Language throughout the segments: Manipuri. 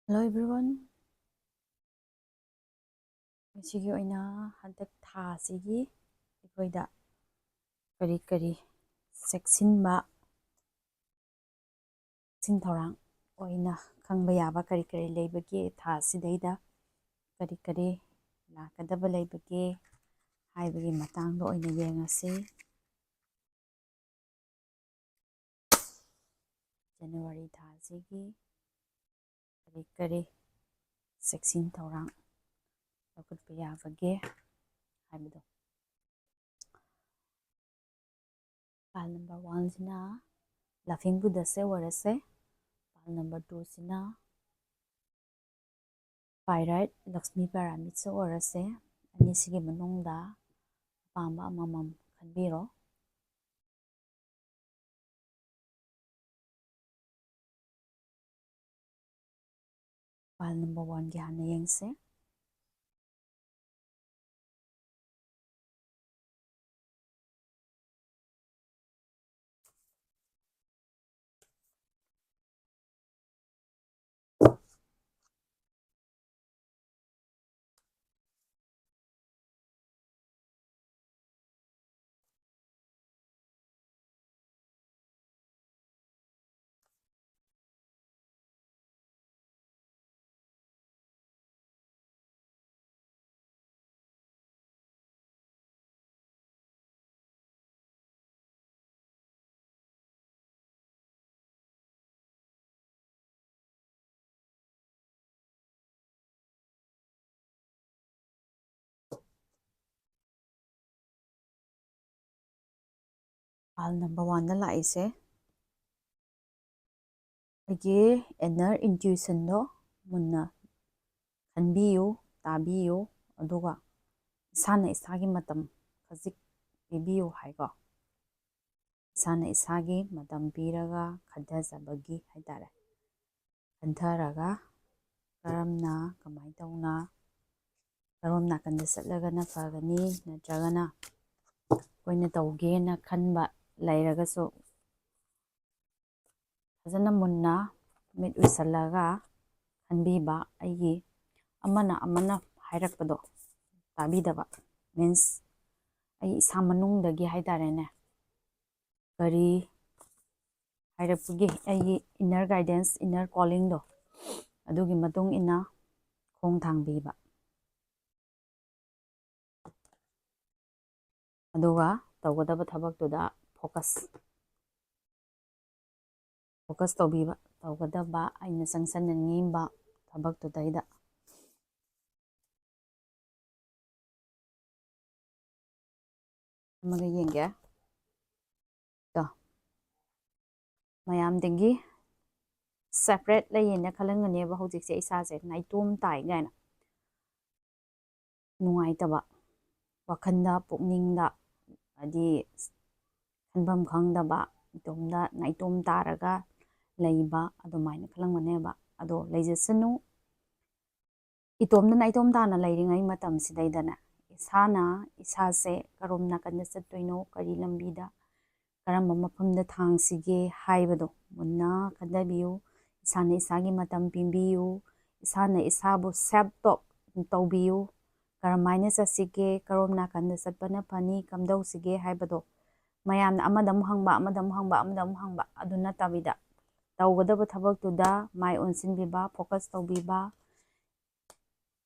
Hello everyone. ꯉꯁꯤꯒꯤ ꯑꯣꯏꯅ ꯍꯟꯗꯛ ꯊꯥꯁꯤꯒꯤ ꯑꯩꯈꯣꯏꯗ ꯀꯔꯤ ꯆꯦꯛꯁꯤꯟꯕ ꯆꯦꯛꯁꯤꯟ ꯊꯧꯔꯥꯡ ꯑꯣꯏꯅ ꯈꯪꯕ ꯌꯥꯕ ꯀꯔꯤ ꯂꯩꯕꯒꯦ ꯊꯥꯁꯤꯗꯩꯗ ꯀꯔꯤ ꯂꯥꯛꯀꯗꯕ ꯂꯩꯕꯒꯦ ꯍꯥꯏꯕꯒꯤ ꯃꯇꯥꯡꯗ ꯑꯣꯏꯅ ꯌꯦꯡꯉꯁꯤ. ꯖꯅꯋꯥꯔꯤ ꯊꯥꯁꯤꯒꯤ ꯀꯔꯤ ꯆꯦꯛꯁꯤꯟ ꯊꯧꯔꯥꯡ ꯂꯧꯈꯠꯄ ꯌꯥꯕꯒꯦ ꯍꯥꯏꯕꯗꯣ. ꯄꯥꯜ ꯅꯝꯕꯔ 1ꯁꯤꯅ ꯂꯥꯐꯤꯡ ꯕꯨꯗꯁꯦ ꯑꯣꯏꯔꯁꯦ. ꯄꯥꯜ ꯅꯝꯕꯔ 2ꯁꯤꯅ ꯄꯥꯏꯔꯥꯏꯠ ꯂꯛꯁꯃꯤ ꯄꯤꯔꯥꯃꯤꯠꯁꯦ ꯑꯣꯏꯔꯁꯦ. ꯑꯅꯤꯁꯤꯒꯤ ꯃꯅꯨꯡꯗ ꯑꯄꯥꯝꯕ ꯑꯃꯃꯝ ꯈꯟꯕꯤꯔꯣ. ꯄꯥꯜ ꯅꯝꯕꯔ 1ꯒꯤ ꯍꯥꯟꯅ ꯌꯦꯡꯁꯦ. ꯄꯥꯜ ꯅꯝꯕꯔ 1ꯗ ꯂꯥꯛꯏꯁꯦ ꯑꯩꯒꯤ ꯏꯟꯅꯔ ꯏꯟꯇ꯭ꯌꯨꯁꯟꯗꯣ ꯃꯨꯟꯅ ꯈꯟꯕꯤꯌꯨ, ꯇꯥꯕꯤꯌꯨ, ꯑꯗꯨꯒ ꯏꯁꯥꯅ ꯏꯁꯥꯒꯤ ꯃꯇꯝ ꯈꯖꯤꯛ ꯄꯤꯕꯤꯌꯨ ꯍꯥꯏꯀꯣ. ꯏꯁꯥꯅ ꯏꯁꯥꯒꯤ ꯃꯇꯝ ꯄꯤꯔꯒ ꯈꯟꯊꯖꯕꯒꯤ ꯍꯥꯏꯇꯥꯔꯦ. ꯈꯟꯊꯔꯒ ꯀꯔꯝꯅ ꯀꯃꯥꯏꯅ ꯇꯧꯅ ꯀꯔꯣꯝ ꯅꯥꯀꯟꯗ ꯆꯠꯂꯒꯅ ꯐꯒꯅꯤ, ꯅꯠꯇ꯭ꯔꯒꯅ ꯑꯩꯈꯣꯏꯅ ꯇꯧꯒꯦꯅ ꯈꯟꯕ ꯂꯩꯔꯒꯁꯨ ꯐꯖꯅ ꯃꯨꯟꯅ ꯃꯤꯠ ꯎꯏꯁꯜꯂꯒ ꯈꯟꯕꯤꯕ. ꯑꯩꯒꯤ ꯑꯃꯅ ꯍꯥꯏꯔꯛꯄꯗꯣ ꯇꯥꯕꯤꯗꯕ ꯃꯤꯟꯁ ꯑꯩ ꯏꯁꯥ ꯃꯅꯨꯡꯗꯒꯤ ꯍꯥꯏꯇꯥꯔꯦꯅꯦ, ꯀꯔꯤ ꯍꯥꯏꯔꯛꯄꯒꯦ ꯑꯩꯒꯤ ꯏꯟꯅꯔ ꯒꯥꯏꯗꯦꯟꯁ, ꯏꯟꯅꯔ ꯀꯣꯂꯤꯡꯗꯣ ꯑꯗꯨꯒꯤ ꯃꯇꯨꯡ ꯏꯟꯅ ꯈꯣꯡ ꯊꯥꯡꯕꯤꯕ. ꯑꯗꯨꯒ ꯇꯧꯒꯗꯕ ꯊꯕꯛꯇꯨꯗ ꯐꯣꯀꯁ ꯇꯧꯕꯤꯕ. ꯇꯧꯒꯗꯕ ꯑꯩꯅ ꯆꯪꯁꯟꯅꯤꯡꯉꯤꯕ ꯊꯕꯛꯇꯨꯗꯩꯗ. ꯑꯃꯒ ꯌꯦꯡꯒꯦ. ꯃꯌꯥꯝꯗꯒꯤ ꯁꯦꯄꯔꯦꯠ ꯂꯩꯌꯦꯅ ꯈꯜꯂꯝꯒꯅꯦꯕ ꯍꯧꯖꯤꯛꯁꯦ ꯏꯁꯥꯁꯦ ꯅꯥꯏꯇꯣꯝ ꯇꯥꯏ ꯀꯥꯏꯅ. ꯅꯨꯡꯉꯥꯏꯇꯕ ꯋꯥꯈꯜꯗ, ꯄꯨꯛꯅꯤꯡꯗ, ꯍꯥꯏꯗꯤ ꯈꯟꯐꯝ ꯈꯪꯗꯕ, ꯏꯇꯣꯝꯗ ꯅꯥꯏꯇꯣꯝ ꯇꯥꯔꯒ ꯂꯩꯕ ꯑꯗꯨꯃꯥꯏꯅ ꯈꯜꯂꯝꯒꯅꯦꯕ. ꯑꯗꯣ ꯂꯩꯖꯁꯅꯨ. ꯏꯇꯣꯝꯗ ꯅꯥꯏꯇꯣꯝ ꯇꯥꯅ ꯂꯩꯔꯤꯉꯩ ꯃꯇꯝꯁꯤꯗꯩꯗꯅꯦ ꯏꯁꯥꯅ ꯏꯁꯥꯁꯦ ꯀꯔꯣꯝ ꯅꯥꯀꯟꯗ ꯆꯠꯇꯣꯏꯅꯣ, ꯀꯔꯤ ꯂꯝꯕꯤꯗ, ꯀꯔꯝꯕ ꯃꯐꯝꯗ ꯊꯥꯡꯁꯤꯒꯦ ꯍꯥꯏꯕꯗꯣ ꯃꯨꯟꯅ ꯈꯟꯊꯕꯤꯌꯨ. ꯏꯁꯥꯅ ꯏꯁꯥꯒꯤ ꯃꯇꯝ ꯄꯤꯕꯤꯌꯨ. ꯏꯁꯥꯅ ꯏꯁꯥꯕꯨ ꯁꯦꯜꯐ ꯇꯣꯛ ꯇꯧꯕꯤꯌꯨ. ꯀꯔꯝꯍꯥꯏꯅ ꯆꯠꯁꯤꯒꯦ, ꯀꯔꯣꯝ ꯅꯥꯀꯟꯗ ꯆꯠꯄꯅ ꯐꯅꯤ, ꯀꯝꯗꯧꯁꯤꯒꯦ ꯍꯥꯏꯕꯗꯣ ꯃꯌꯥꯝꯅ ꯑꯃꯗ ꯑꯃꯨꯛ ꯍꯪꯕ, ꯑꯗꯨ ꯅꯠꯇꯕꯤꯗ ꯇꯧꯒꯗꯕ ꯊꯕꯛꯇꯨꯗ ꯃꯥꯏ ꯑꯣꯟꯁꯤꯟꯕꯤꯕ, ꯐꯣꯀꯁ ꯇꯧꯕꯤꯕ.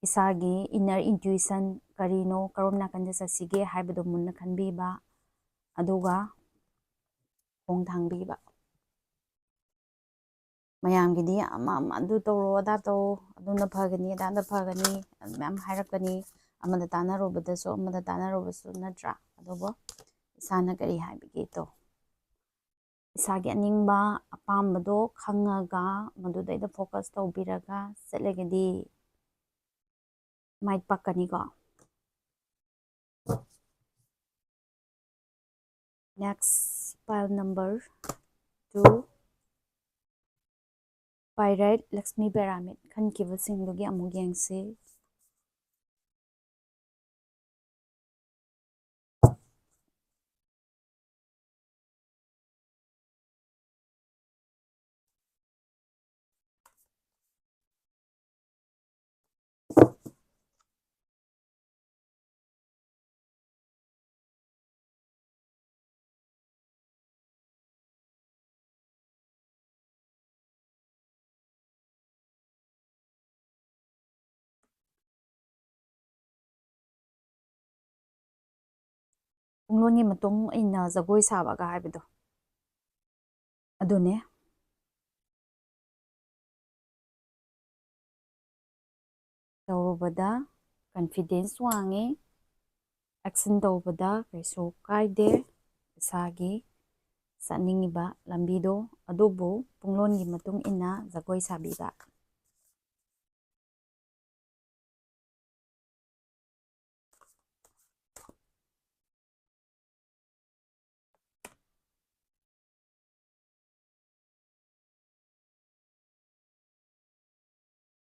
ꯏꯁꯥꯒꯤ ꯏꯟꯅꯔ ꯏꯟꯇ꯭ꯌꯨꯁꯟ ꯀꯔꯤꯅꯣ, ꯀꯔꯣꯝ ꯅꯥꯀꯟꯗ ꯆꯠꯁꯤꯒꯦ ꯍꯥꯏꯕꯗꯣ ꯃꯨꯟꯅ ꯈꯟꯕꯤꯕ. ꯑꯗꯨꯒ ꯈꯣꯡ ꯊꯥꯡꯕꯤꯕ. ꯃꯌꯥꯝꯒꯤꯗꯤ ꯑꯃ ꯑꯗꯨ ꯇꯧꯔꯣ, ꯑꯗꯥ ꯇꯧꯔꯣ, ꯑꯗꯨꯅ ꯐꯒꯅꯤ, ꯑꯗꯥꯅ ꯐꯒꯅꯤ ꯃꯌꯥꯝ ꯍꯥꯏꯔꯛꯀꯅꯤ. ꯑꯃꯗ ꯇꯥꯟꯅꯔꯨꯕꯁꯨ ꯅꯠꯇ꯭ꯔꯥ. ꯑꯗꯨꯕꯨ ꯏꯁꯥꯅ ꯀꯔꯤ ꯍꯥꯏꯕꯒꯦꯗꯣ, ꯏꯁꯥꯒꯤ ꯑꯅꯤꯡꯕ ꯑꯄꯥꯝꯕꯗꯣ ꯈꯪꯉꯒ ꯃꯗꯨꯗꯩꯗ ꯐꯣꯀꯁ ꯇꯧꯕꯤꯔꯒ ꯆꯠꯂꯒꯗꯤ ꯃꯥꯏ ꯄꯥꯛꯀꯅꯤꯀꯣ. ꯅꯦꯛꯁ ꯄꯥꯏꯜ ꯅꯝꯕꯔ 2 ꯄꯥꯏꯔꯥꯏꯠ ꯂꯛꯁꯃꯤ ꯄꯤꯔꯥꯃꯤꯠ ꯈꯟꯈꯤꯕꯁꯤꯡꯗꯨꯒꯤ ꯑꯃꯨꯛ ꯌꯦꯡꯁꯤ. ꯄꯨꯡꯂꯣꯟꯒꯤ ꯃꯇꯨꯡ ꯏꯟꯅ ꯖꯒꯣꯏ ꯁꯥꯕꯒ ꯍꯥꯏꯕꯗꯣ ꯑꯗꯨꯅꯦ ꯇꯧꯔꯨꯕꯗ ꯀꯟꯐꯤꯗꯦꯟꯁ ꯋꯥꯡꯉꯤ ꯑꯦꯛꯁꯟ ꯇꯧꯕꯗ ꯀꯩꯁꯨ ꯀꯥꯏꯗꯦ ꯏꯁꯥꯒꯤ ꯆꯠꯅꯤꯡꯉꯤꯕ ꯂꯝꯕꯤꯗꯣ ꯑꯗꯨꯕꯨ ꯄꯨꯡꯂꯣꯟꯒꯤ ꯃꯇꯨꯡ ꯏꯟꯅ ꯖꯒꯣꯏ ꯁꯥꯕꯤꯕ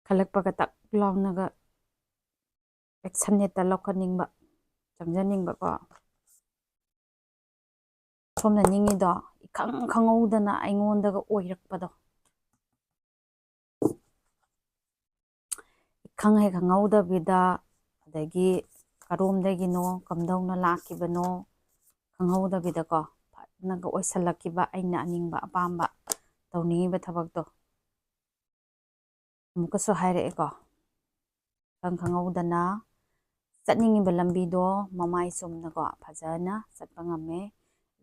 ꯈꯜꯂꯛꯄꯒ ꯇꯛ ꯂꯥꯎꯅꯒ ꯑꯦꯛꯁꯟ ꯍꯦꯛꯇ ꯂꯧꯈꯠꯅꯤꯡꯕ ꯆꯪꯖꯅꯤꯡꯕꯀꯣ ꯁꯣꯝꯅ ꯅꯤꯡꯉꯤꯗꯣ ꯏꯈꯪ ꯈꯪꯍꯧꯗꯅ ꯑꯩꯉꯣꯟꯗꯒ ꯑꯣꯏꯔꯛꯄꯗꯣ ꯏꯈꯪ ꯍꯦꯛ ꯈꯪꯍꯧꯗꯕꯤꯗ ꯑꯗꯒꯤ ꯀꯔꯣꯝꯗꯒꯤꯅꯣ ꯀꯝꯗꯧꯅ ꯂꯥꯛꯈꯤꯕꯅꯣ ꯈꯪꯍꯧꯗꯕꯤꯗꯀꯣ ꯐꯖꯅꯒ ꯑꯣꯏꯁꯜꯂꯛꯈꯤꯕ ꯑꯩꯅ ꯑꯅꯤꯡꯕ ꯑꯄꯥꯝꯕ ꯇꯧꯅꯤꯡꯉꯤꯕ ꯊꯕꯛꯇꯣ ꯑꯃꯨꯛꯀꯁꯨ ꯍꯥꯏꯔꯛꯑꯦꯀꯣ ꯏꯈꯪ ꯈꯪꯍꯧꯗꯅ ꯆꯠꯅꯤꯡꯉꯤꯕ ꯂꯝꯕꯤꯗꯣ ꯃꯃꯥꯏ ꯆꯨꯝꯅꯀꯣ ꯐꯖꯅ ꯆꯠꯄ ꯉꯝꯃꯦ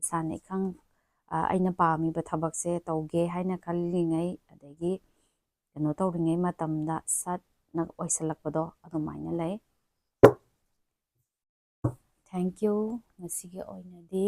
ꯏꯁꯥꯅ ꯏꯈꯪ ꯑꯩꯅ ꯄꯥꯝꯃꯤꯕ ꯊꯕꯛꯁꯦ ꯇꯧꯒꯦ ꯍꯥꯏꯅ ꯈꯜꯂꯤꯉꯩ ꯑꯗꯒꯤ ꯀꯩꯅꯣ ꯇꯧꯔꯤꯉꯩ ꯃꯇꯝꯗ ꯁꯠꯅ ꯑꯣꯏꯁꯜꯂꯛꯄꯗꯣ ꯑꯗꯨꯃꯥꯏꯅ ꯂꯩ ꯊꯦꯡꯛ ꯌꯨ ꯉꯁꯤꯒꯤ ꯑꯣꯏꯅꯗꯤ